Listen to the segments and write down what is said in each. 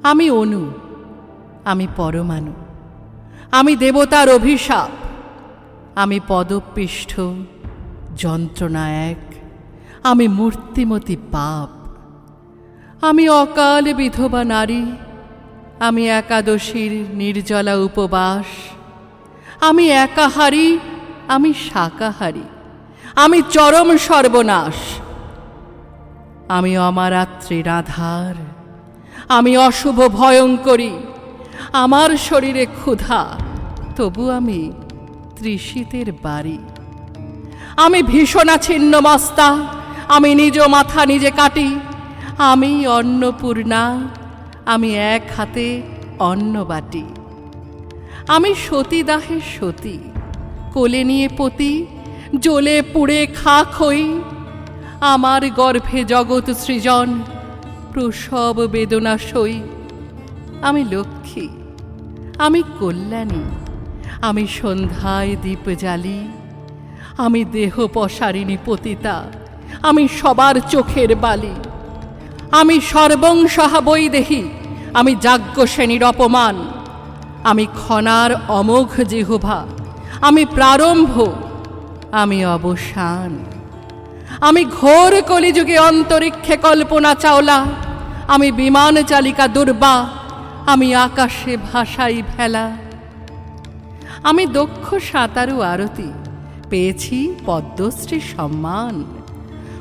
আমি অণু, আমি পরমাণু, আমি দেবতার অভিশাপ, আমি পদপৃষ্ঠ যন্ত্রণা এক, আমি মূর্তিমতী পাপ, আমি অকাল বিধবা নারী, আমি একাদশীর নির্জলা উপবাস, আমি একাহারী, আমি শাকাহারী, আমি চরম সর্বনাশ, আমি অমারাত্রির আধার, আমি অশুভ ভয়ঙ্করী, আমার শরীরে ক্ষুধা, তবু আমি তৃষিতের বাড়ি, আমি ভীষণা ছিন্নমস্তা, আমি নিজ মাথা নিজে কাটি, আমি অন্নপূর্ণা, আমি এক হাতে অন্ন বাটি, আমি সতীদাহের সতী, কোলে নিয়ে পতি, জ্বলে পুড়ে খাক হই, আমার গর্ভে জগৎ সৃজন, প্রসব বেদনা সই, আমি লক্ষ্মী, আমি কল্যাণী, আমি সন্ধ্যায় দীপ জ্বালি, আমি দেহ পসারিণী পতিতা, আমি সবার চোখের বালি, আমি সর্বংসহা বৈদেহী, আমি যাজ্ঞসেনীর অপমান, আমি ক্ষণার অমোঘ জিহ্বা, আমি প্রারম্ভ, আমি অবসান, আমি ঘোর কলিযুগে অন্তরিক্ষে কল্পনা চাওলা, আমি বিমান চালিকা দুর্বা, আমি আকাশে ভাসাই ভেলা, আমি দক্ষ সাঁতারু আরতি, পেয়েছি পদ্মশ্রী সম্মান,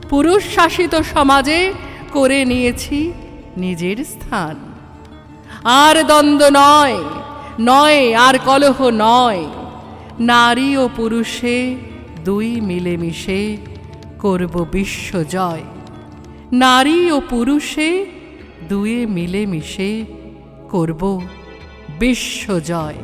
পুরুষ শাসিত সমাজে করে নিয়েছি নিজের স্থান, আর দ্বন্দ্ব নয়, নয় আর কলহ নয়, নারী ও পুরুষে দুই মিলেমিশে করব বিশ্বজয়, নারী ও পুরুষে দুয়ে মিলেমিশে করব বিশ্বজয়।